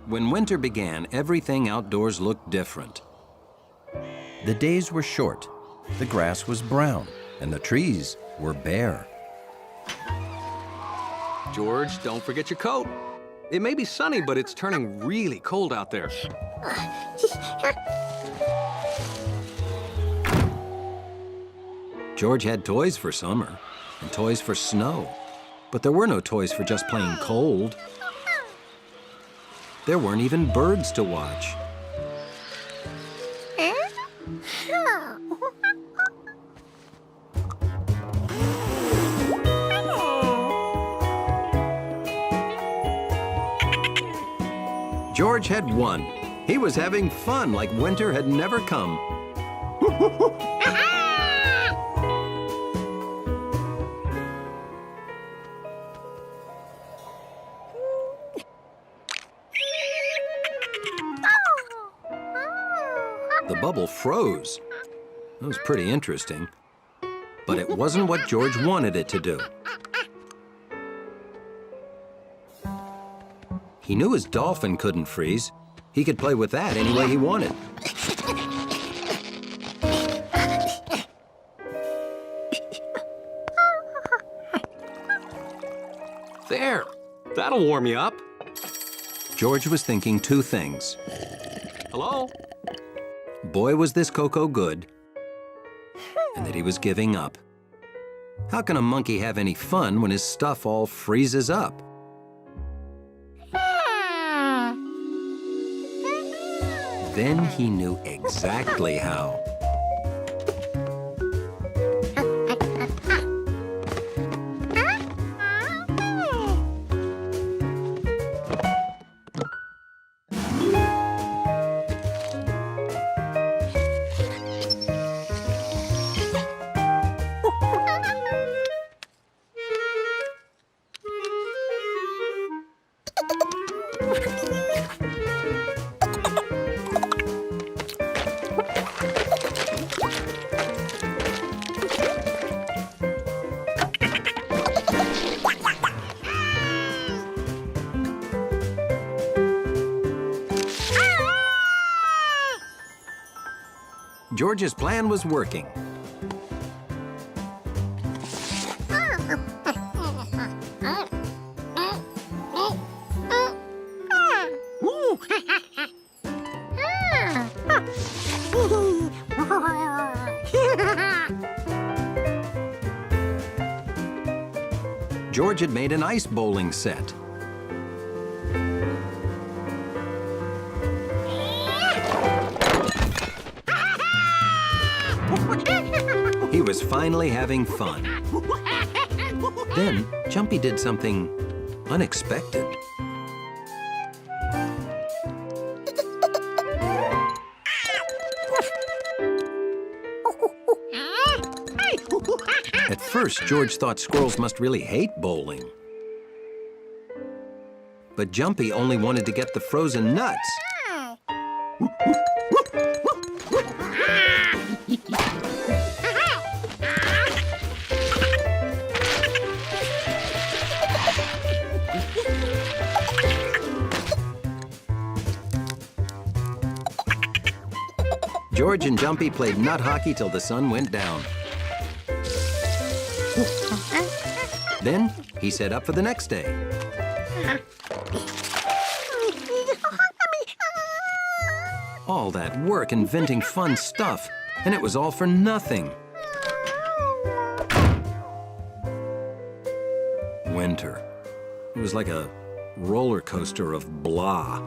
When winter began, everything outdoors looked different. The days were short, the grass was brown, and the trees were bare. George, don't forget your coat. It may be sunny, but it's turning really cold out there. George had toys for summer and toys for snow, but there were no toys for just plain cold. There weren't even birds to watch. George had won. He was having fun like winter had never come. The bubble froze. It was pretty interesting, but it wasn't what George wanted it to do. He knew his dolphin couldn't freeze. He could play with that any way he wanted. There, that'll warm you up. George was thinking two things. Hello? Boy, was this cocoa good, and that he was giving up. How can a monkey have any fun when his stuff all freezes up? Then he knew exactly how. George's plan was working. George had made an ice bowling set. He was finally having fun. Then, Jumpy did something unexpected. At first, George thought squirrels must really hate bowling. But Jumpy only wanted to get the frozen nuts. George and Jumpy played nut hockey till the sun went down. Then he set up for the next day. All that work inventing fun stuff, and it was all for nothing. Winter. It was like a roller coaster of blah.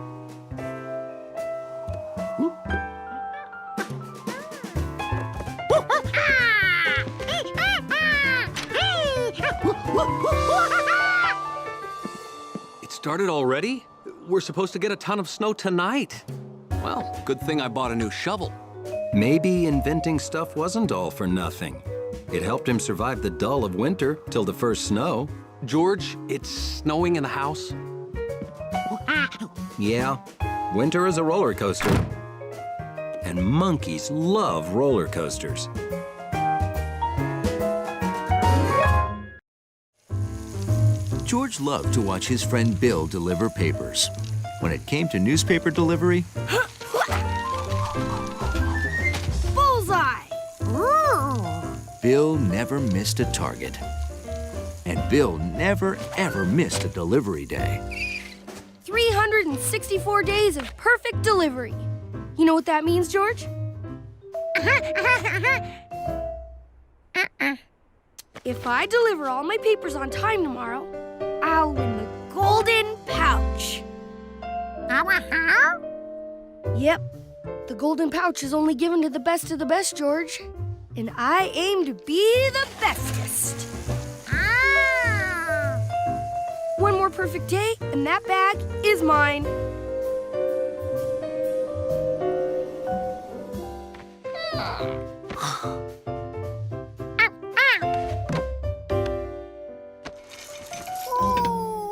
It started already? We're supposed to get a ton of snow tonight. Well, good thing I bought a new shovel. Maybe inventing stuff wasn't all for nothing. It helped him survive the dull of winter till the first snow. George, it's snowing in the house. Yeah, winter is a roller coaster. And monkeys love roller coasters. George loved to watch his friend Bill deliver papers. when it came to newspaper delivery, Bullseye! Bill never missed a target. And Bill never, ever missed a delivery day. 364 days of perfect delivery. You know what that means, George? If I deliver all my papers on time tomorrow, I'll win the golden pouch. Yep, the golden pouch is only given to the best of the best, George. And I aim to be the bestest. One more perfect day, and that bag is mine.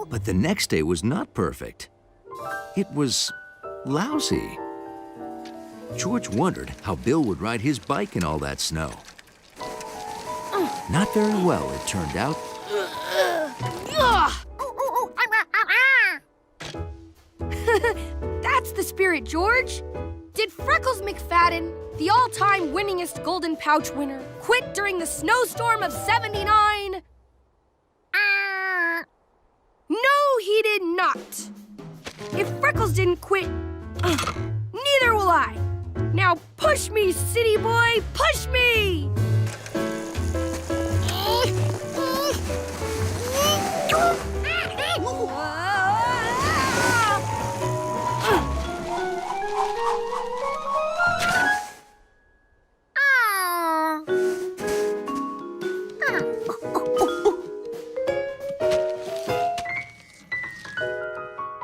But the next day was not perfect. It was lousy. George wondered how Bill would ride his bike in all that snow. Not very well, it turned out. That's the spirit, George. Did Freckles McFadden, the all-time winningest Golden Pouch winner, quit during the snowstorm of '79? No, he did not. If Freckles didn't quit, neither will I. Now push me, city boy, push me!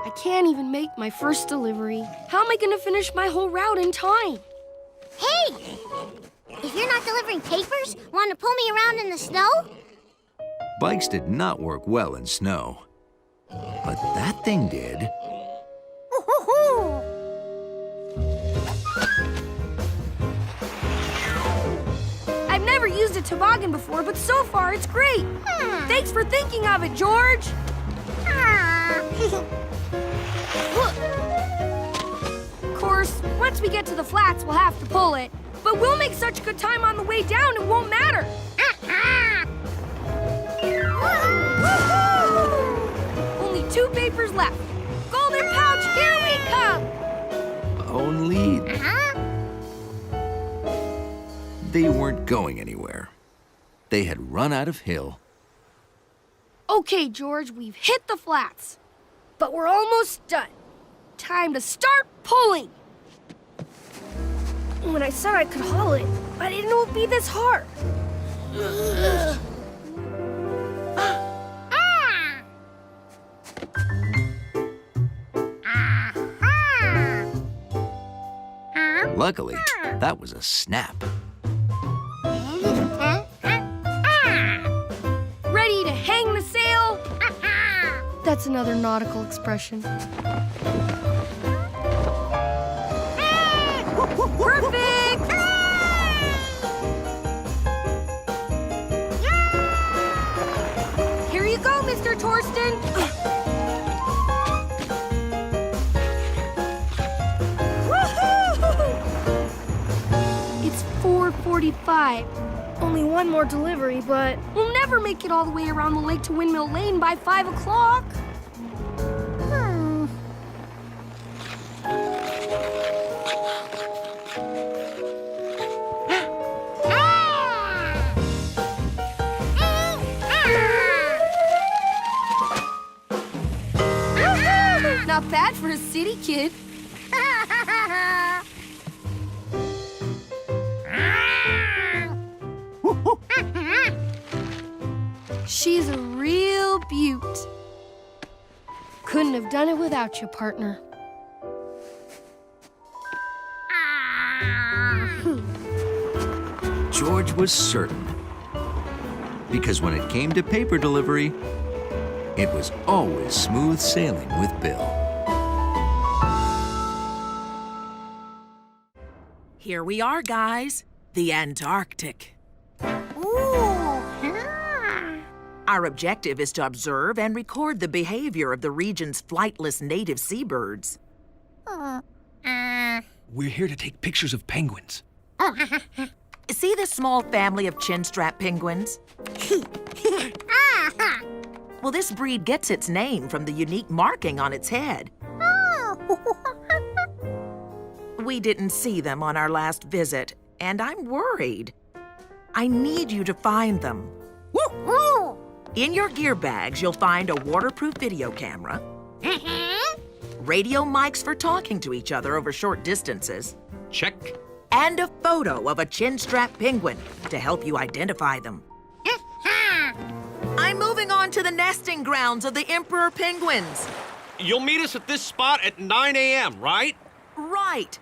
I can't even make my first delivery. How am I going to finish my whole route in time? Hey! If you're not delivering papers, want to pull me around in the snow? Bikes did not work well in snow. But that thing did. I've never used a toboggan before, but so far it's great. Thanks for thinking of it, George. Of course, once we get to the flats, we'll have to pull it. But we'll make such good time on the way down, it won't matter. Only 2 papers left. Golden pouch, here we come. Only they weren't going anywhere. They had run out of hill. Okay, George, we've hit the flats. But we're almost done. Time to start pulling. When I said I could haul it, I didn't know it'd be this hard. Luckily, that was a snap. Ready to hang the sail? That's another nautical expression. Perfect! Here you go, Mr. Torsten. It's 4:45. Only one more delivery, but we'll never make it all the way around the lake to Windmill Lane by 5 o'clock. Not bad for a city kid. She's a real beaut. Couldn't have done it without you, partner. George was certain. Because when it came to paper delivery, it was always smooth sailing with Bill. Here we are, guys. The Antarctic. Ooh. Our objective is to observe and record the behavior of the region's flightless native seabirds. We're here to take pictures of penguins. See this small family of chinstrap penguins? Well, this breed gets its name from the unique marking on its head. We didn't see them on our last visit, and I'm worried. I need you to find them. In your gear bags, you'll find a waterproof video camera, radio mics for talking to each other over short distances, Check. and a photo of a chinstrap penguin to help you identify them. I'm moving on to the nesting grounds of the emperor penguins. You'll meet us at this spot at 9 a.m., right? Right.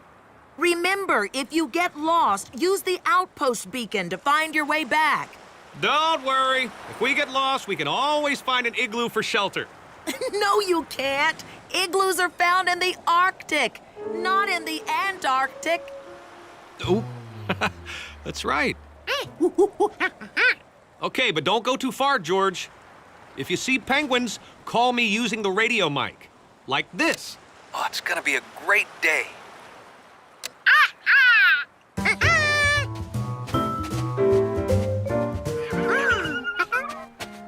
Remember, if you get lost, use the outpost beacon to find your way back. Don't worry. If we get lost, we can always find an igloo for shelter. No, you can't. Igloos are found in the Arctic, not in the Antarctic. Oh, that's right. Okay, but don't go too far, George. If you see penguins, call me using the radio mic. Like this. Oh, it's gonna be a great day.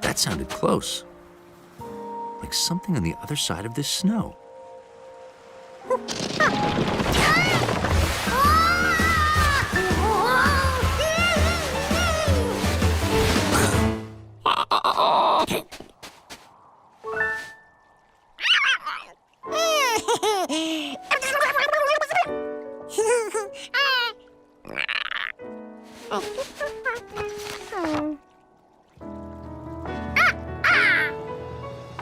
That sounded close. Like something on the other side of this snow.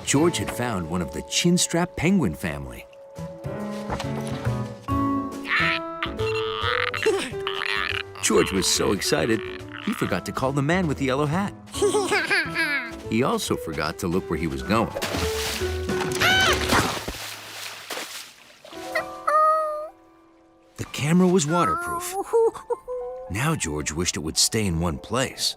George had found one of the chinstrap penguin family. George was so excited, he forgot to call the man with the yellow hat. He also forgot to look where he was going. The camera was waterproof. Now George wished it would stay in one place.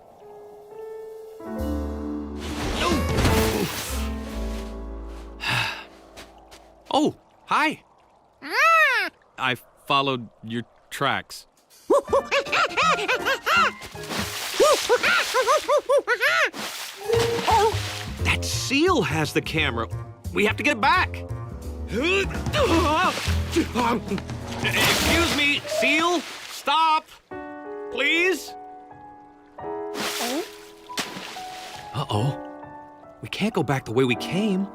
Oh, hi. I followed your tracks. That seal has the camera. We have to get back. Excuse me, seal. Stop. Please. Uh-oh. We can't go back the way we came.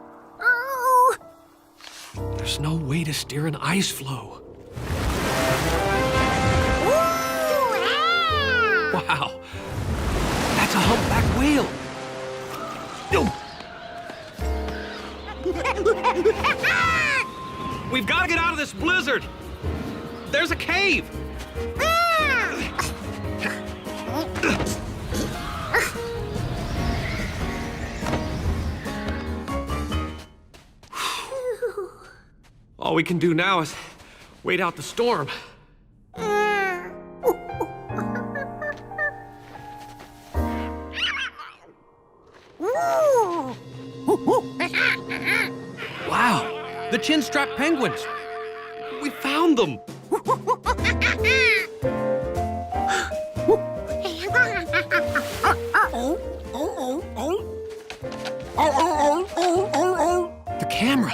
There's no way to steer an ice floe. Wow. That's a humpback whale. We've got to get out of this blizzard. There's a cave. All we can do now is wait out the storm. Wow, the chinstrap penguins. We found them. The camera.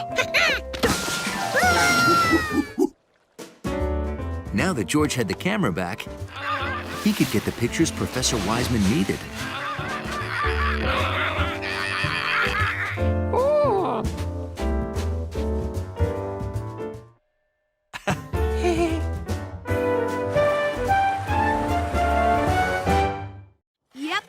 Now that George had the camera back, he could get the pictures Professor Wiseman needed. Yep.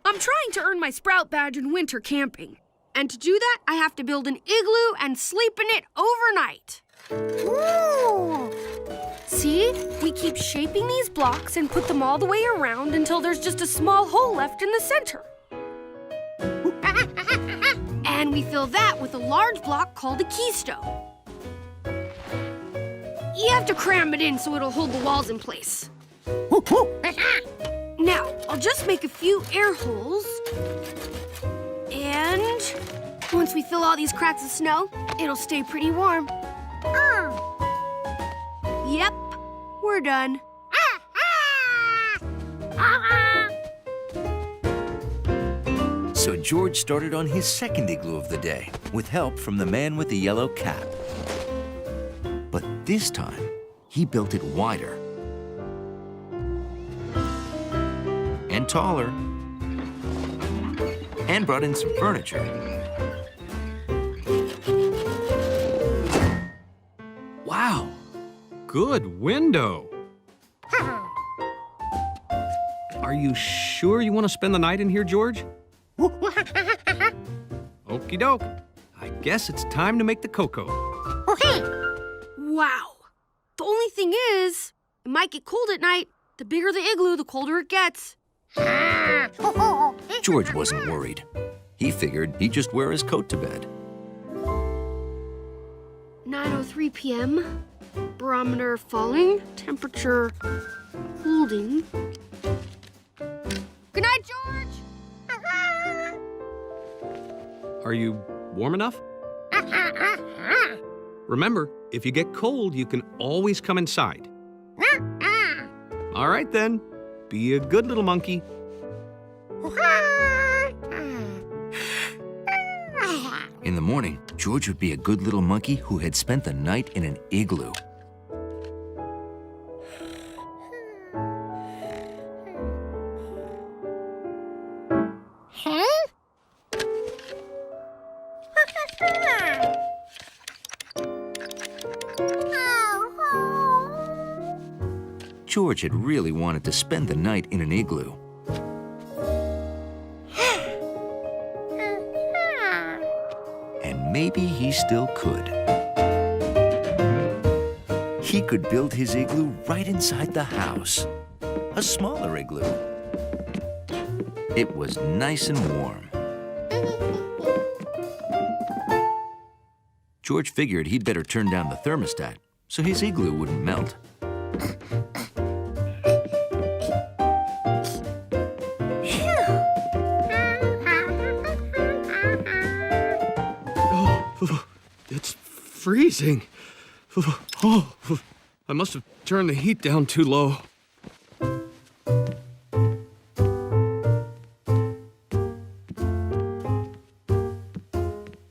I'm trying to earn my Sprout badge in winter camping. And to do that, I have to build an igloo and sleep in it overnight. Ooh. See? We keep shaping these blocks and put them all the way around until there's just a small hole left in the center. And we fill that with a large block called a keystone. You have to cram it in so it'll hold the walls in place. Now, I'll just make a few air holes Once we fill all these cracks with snow, it'll stay pretty warm. Yep, we're done. So George started on his second igloo of the day, with help from the man with the yellow cap. But this time, he built it wider and taller and brought in some furniture. Wow, good window. Are you sure you want to spend the night in here, George? Okie doke. I guess it's time to make the cocoa. Wow. The only thing is, it might get cold at night. The bigger the igloo, the colder it gets. George wasn't worried. He figured he'd just wear his coat to bed. 9:03 p.m. Barometer falling. Temperature holding. Good night, George! Are you warm enough? Remember, if you get cold, you can always come inside. All right, then. Be a good little monkey. In the morning, George would be a good little monkey who had spent the night in an igloo. George had really wanted to spend the night in an igloo. And maybe he still could. He could build his igloo right inside the house. A smaller igloo. It was nice and warm. George figured he'd better turn down the thermostat so his igloo wouldn't melt. It's freezing. Oh, I must have turned the heat down too low.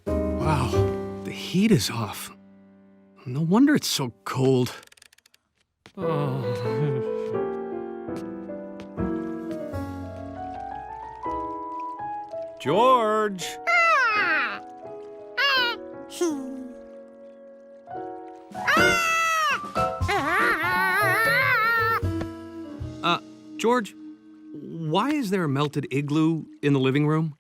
Wow, the heat is off. No wonder it's so cold. Oh. George! George, why is there a melted igloo in the living room?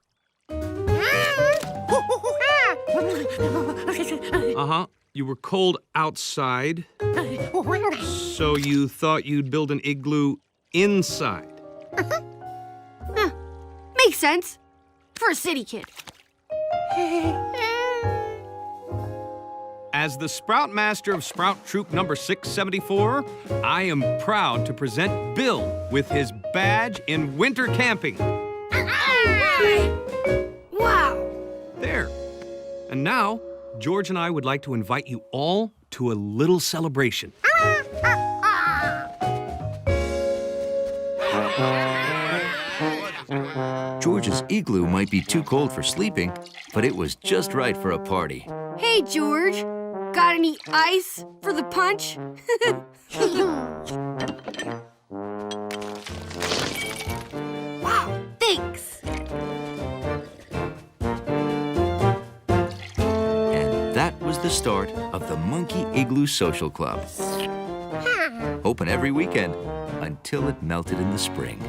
Uh-huh. You were cold outside, so you thought you'd build an igloo inside. Makes sense. For a city kid. As the Sprout Master of Sprout Troop number 674, I am proud to present Bill with his badge in winter camping. Wow. There. And now, George and I would like to invite you all to a little celebration. George's igloo might be too cold for sleeping, but it was just right for a party. Hey, George. Got any ice for the punch? Wow, thanks. And that was the start of the Monkey Igloo Social Club. Open every weekend until it melted in the spring.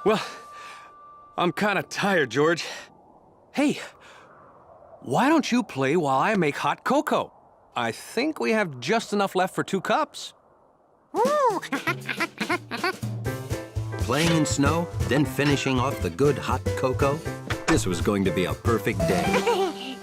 Well, I'm kind of tired, George. Hey, why don't you play while I make hot cocoa? I think we have just enough left for 2 cups. Playing in snow, then finishing off the good hot cocoa. This was going to be a perfect day.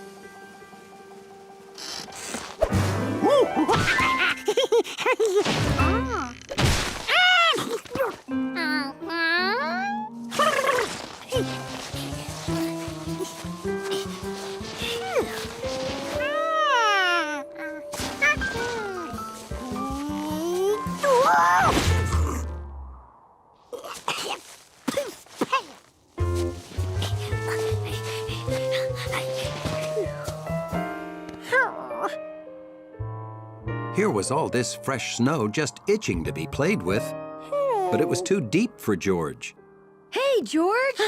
Here was all this fresh snow just itching to be played with, but it was too deep for George. Hey, George!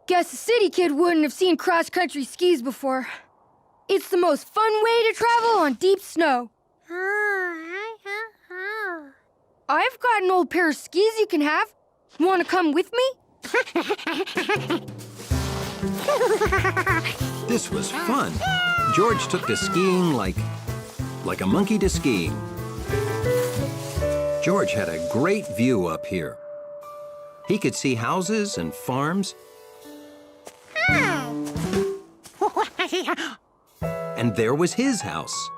Guess a city kid wouldn't have seen cross-country skis before. It's the most fun way to travel on deep snow. I've got an old pair of skis you can have. Want to come with me? This was fun. George took to skiing like a monkey to skiing. George had a great view up here. He could see houses and farms. And there was his house.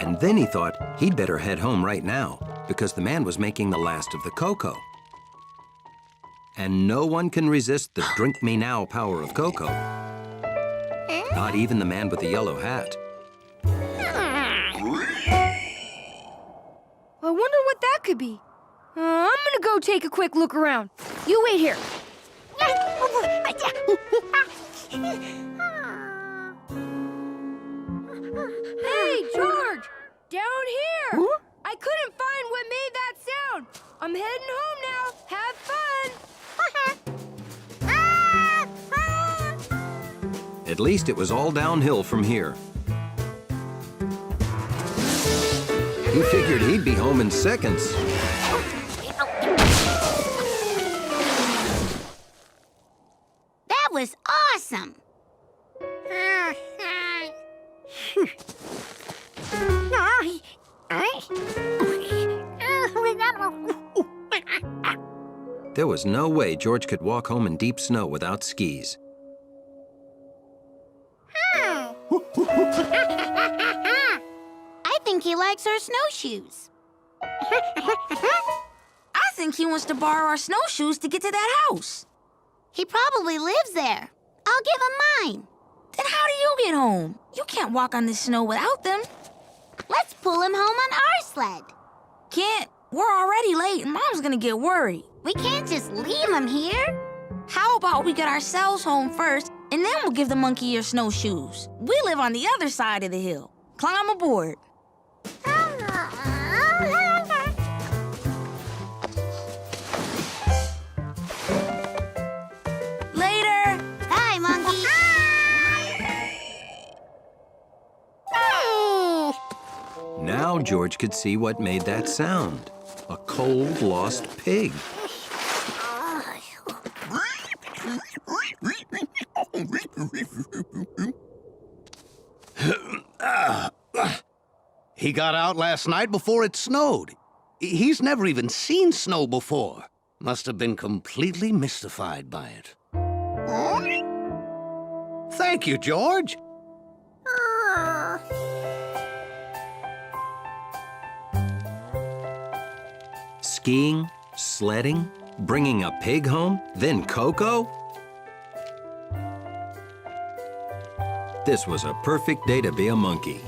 And then he thought he'd better head home right now because the man was making the last of the cocoa. And no one can resist the drink me now power of cocoa. Not even the man with the yellow hat. I wonder what that could be. I'm gonna go take a quick look around. You wait here. Hey, George! Down here! Huh? I couldn't find what made that sound. I'm heading home now. Have fun! At least it was all downhill from here. He figured he'd be home in seconds. That was awesome. There was no way George could walk home in deep snow without skis. I think he likes our snowshoes. I think he wants to borrow our snowshoes to get to that house. He probably lives there. I'll give him mine. Then how do you get home? You can't walk on this snow without them. Let's pull him home on our sled. Can't. We're already late and Mom's gonna get worried. We can't just leave him here. How about we get ourselves home first and then we'll give the monkey your snowshoes? We live on the other side of the hill. Climb aboard. Later. Bye, monkey. Now George could see what made that sound. A cold, lost pig. He got out last night before it snowed. He's never even seen snow before. Must have been completely mystified by it. Thank you, George. Skiing, sledding, bringing a pig home, then cocoa? This was a perfect day to be a monkey.